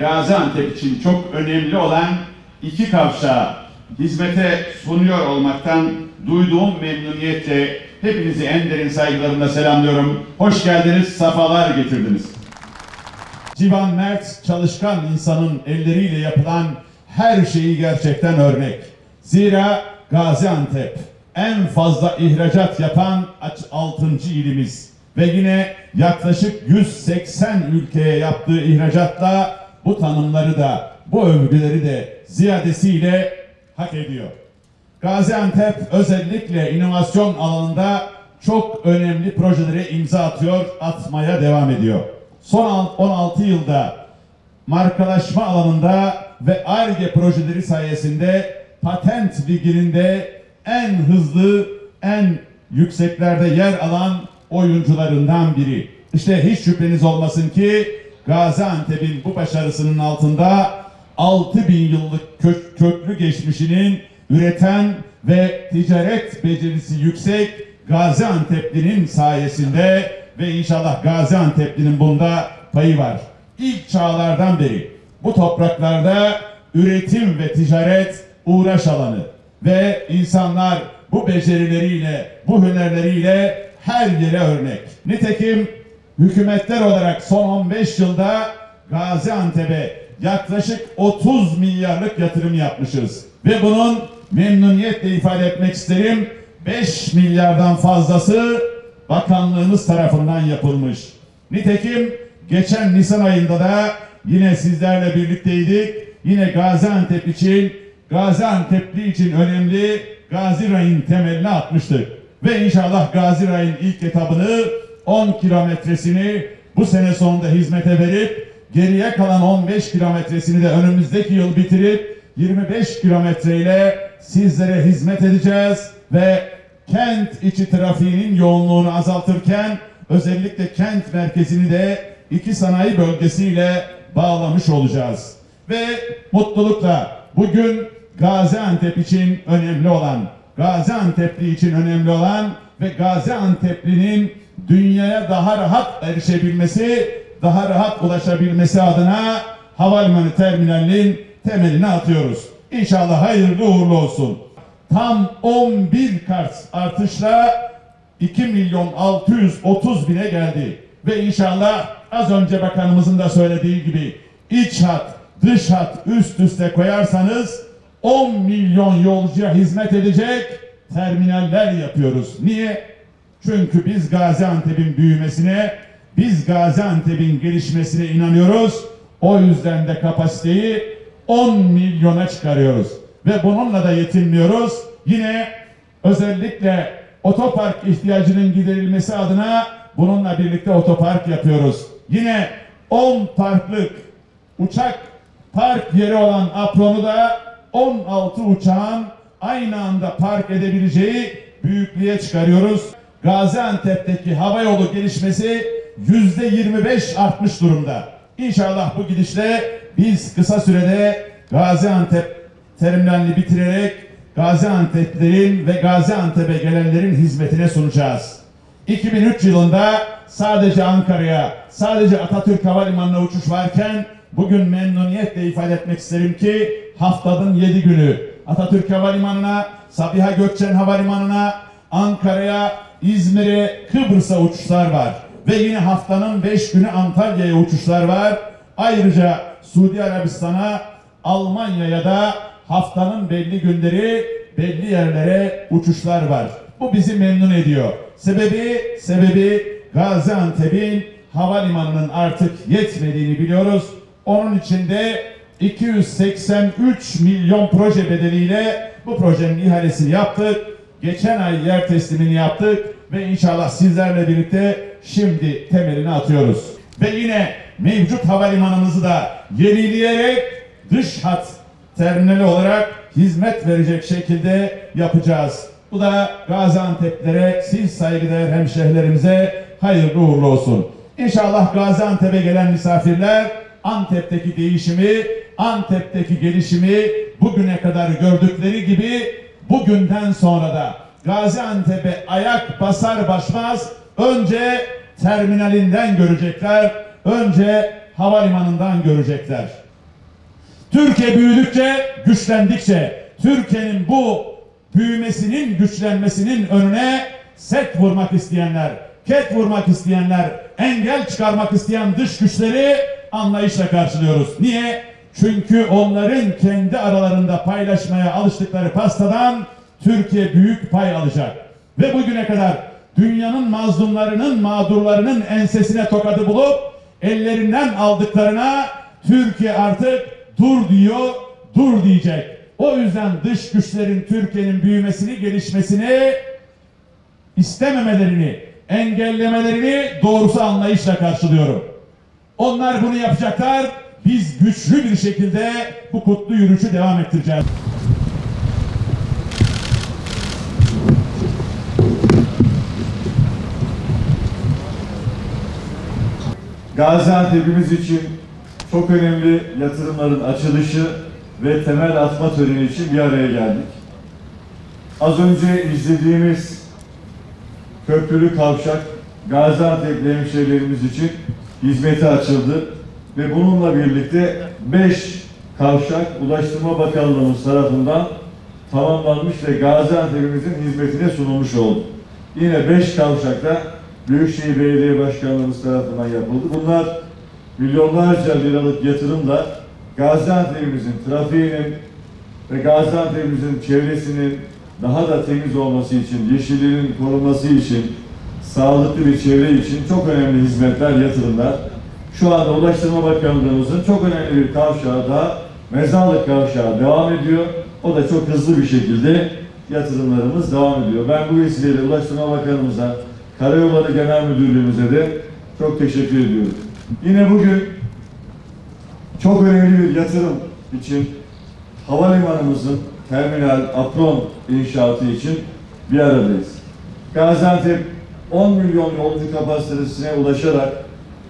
Gaziantep için çok önemli olan iki kavşağı hizmete sunuyor olmaktan duyduğum memnuniyetle hepinizi en derin saygılarımla selamlıyorum. Hoş geldiniz, safalar getirdiniz. Civan mert, çalışkan insanın elleriyle yapılan her şeyi gerçekten örnek. Zira Gaziantep en fazla ihracat yapan 6. ilimiz ve yine yaklaşık 180 ülkeye yaptığı ihracatla bu tanımları da, bu övgüleri de ziyadesiyle hak ediyor. Gaziantep özellikle inovasyon alanında çok önemli projelere imza atıyor, atmaya devam ediyor. Son 16 yılda markalaşma alanında ve Ar-Ge projeleri sayesinde patent liginin de en hızlı, en yükseklerde yer alan oyuncularından biri. İşte hiç şüpheniz olmasın ki Gaziantep'in bu başarısının altında 6000 yıllık köklü geçmişinin üreten ve ticaret becerisi yüksek Gaziantep'linin sayesinde ve inşallah Gaziantep'linin bunda payı var. İlk çağlardan beri bu topraklarda üretim ve ticaret uğraş alanı ve insanlar bu becerileriyle, bu hünerleriyle her yere örnek. Nitekim hükümetler olarak son 15 yılda Gaziantep'e yaklaşık 30 milyarlık yatırım yapmışız. Ve bunun memnuniyetle ifade etmek isterim, 5 milyardan fazlası bakanlığımız tarafından yapılmış. Nitekim geçen Nisan ayında da yine sizlerle birlikteydik. Yine Gaziantep için, Gaziantepli için önemli Gazi Ray'ın temelini atmıştık. Ve inşallah Gazi Ray'ın ilk etabını 10 kilometresini bu sene sonunda hizmete verip geriye kalan 15 kilometresini de önümüzdeki yıl bitirip 25 kilometreyle sizlere hizmet edeceğiz ve kent içi trafiğinin yoğunluğunu azaltırken özellikle kent merkezini de 2 sanayi bölgesiyle bağlamış olacağız. Ve mutlulukla bugün Gaziantep için önemli olan, Gaziantepli için önemli olan ve Gaziantep'linin dünyaya daha rahat erişebilmesi, daha rahat ulaşabilmesi adına havalimanı terminalinin temelini atıyoruz. İnşallah hayırlı uğurlu olsun. Tam 11 kat artışla 2.630.000'e geldi. Ve inşallah az önce bakanımızın da söylediği gibi iç hat, dış hat üst üste koyarsanız 10 milyon yolcuya hizmet edecek terminaller yapıyoruz. Niye? Çünkü biz Gaziantep'in büyümesine, biz Gaziantep'in gelişmesine inanıyoruz. O yüzden de kapasiteyi 10 milyona çıkarıyoruz. Ve bununla da yetinmiyoruz. Yine özellikle otopark ihtiyacının giderilmesi adına bununla birlikte otopark yapıyoruz. Yine 10 parklık uçak park yeri olan Apron'u da 16 uçağın aynı anda park edebileceği büyüklüğe çıkarıyoruz. Gaziantep'teki havayolu gelişmesi %25 artmış durumda. İnşallah bu gidişle biz kısa sürede Gaziantep terminalini bitirerek Gaziantep'lerin ve Gaziantep'e gelenlerin hizmetine sunacağız. 2003 yılında sadece Ankara'ya, sadece Atatürk Havalimanı'na uçuş varken bugün memnuniyetle ifade etmek isterim ki haftanın 7 günü Atatürk Havalimanı'na, Sabiha Gökçen Havalimanı'na, Ankara'ya, İzmir'e, Kıbrıs'a uçuşlar var. Ve yine haftanın 5 günü Antalya'ya uçuşlar var. Ayrıca Suudi Arabistan'a, Almanya'ya da haftanın belli günleri, belli yerlere uçuşlar var. Bu bizi memnun ediyor. Sebebi Gaziantep'in havalimanının artık yetmediğini biliyoruz. Onun için de 283 milyon proje bedeliyle bu projenin ihalesini yaptık. Geçen ay yer teslimini yaptık ve inşallah sizlerle birlikte şimdi temelini atıyoruz. Ve yine mevcut havalimanımızı da yenileyerek dış hat terminali olarak hizmet verecek şekilde yapacağız. Bu da Gaziantep'lere, siz saygıdeğer hemşehrilerimize hayırlı uğurlu olsun. İnşallah Gaziantep'e gelen misafirler Antep'teki değişimi, Antep'teki gelişimi bugüne kadar gördükleri gibi bugünden sonra da Gaziantep'e ayak basar basmaz önce terminalinden görecekler, önce havalimanından görecekler. Türkiye büyüdükçe, güçlendikçe Türkiye'nin bu büyümesinin, güçlenmesinin önüne set vurmak isteyenler, ket vurmak isteyenler, engel çıkarmak isteyen dış güçleri anlayışla karşılıyoruz. Niye? Çünkü onların kendi aralarında paylaşmaya alıştıkları pastadan Türkiye büyük pay alacak. Ve bugüne kadar dünyanın mazlumlarının, mağdurlarının ensesine tokadı bulup ellerinden aldıklarına Türkiye artık dur diyor, dur diyecek. O yüzden dış güçlerin Türkiye'nin büyümesini, gelişmesini istememelerini, engellemelerini doğrusu anlayışla karşılıyorum. Onlar bunu yapacaklar. Biz güçlü bir şekilde bu kutlu yürüyüşü devam ettireceğiz. Gaziantep'imiz için çok önemli yatırımların açılışı ve temel atma töreni için bir araya geldik. Az önce izlediğimiz köprülü kavşak Gaziantep'li hemşehrilerimiz için hizmete açıldı ve bununla birlikte 5 kavşak Ulaştırma Bakanlığımız tarafından tamamlanmış ve Gaziantep'imizin hizmetine sunulmuş oldu. Yine 5 kavşakta Büyükşehir Belediye Başkanlığımız tarafından yapıldı. Bunlar milyonlarca liralık yatırımla Gaziantep'imizin trafiğinin ve Gaziantep'imizin çevresinin daha da temiz olması için, yeşilliğin korunması için, sağlıklı bir çevre için çok önemli hizmetler, yatırımlar. Şu anda Ulaştırma Bakanlığımızın çok önemli bir kavşağı daha, Mezarlık Kavşağı devam ediyor. O da çok hızlı bir şekilde yatırımlarımız devam ediyor. Ben bu vesileyle Ulaştırma Bakanımıza, Karayolları Genel Müdürlüğümüze de çok teşekkür ediyorum. Yine bugün çok önemli bir yatırım için havalimanımızın terminal apron inşaatı için bir aradayız. Gaziantep 10 milyon yolcu kapasitesine ulaşarak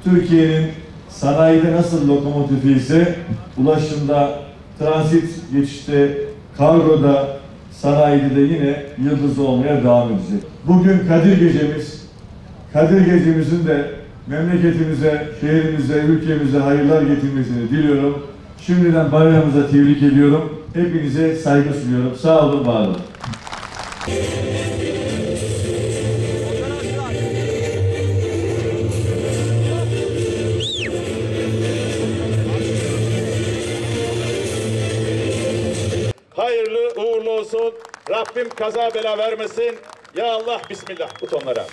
Türkiye'nin sanayide nasıl lokomotifi ise ulaşımda, transit geçişte, kargoda, sanayide de yine yıldız olmaya devam edecek. Bugün Kadir Gecemiz. Kadir Gecemizin de memleketimize, şehrimize, ülkemize hayırlar getirmesini diliyorum. Şimdiden bayramımıza tebrik ediyorum. Hepinize saygı sunuyorum. Sağ olun, var olun. Hayırlı uğurlu olsun. Rabbim kaza bela vermesin. Ya Allah, bismillah butonlara.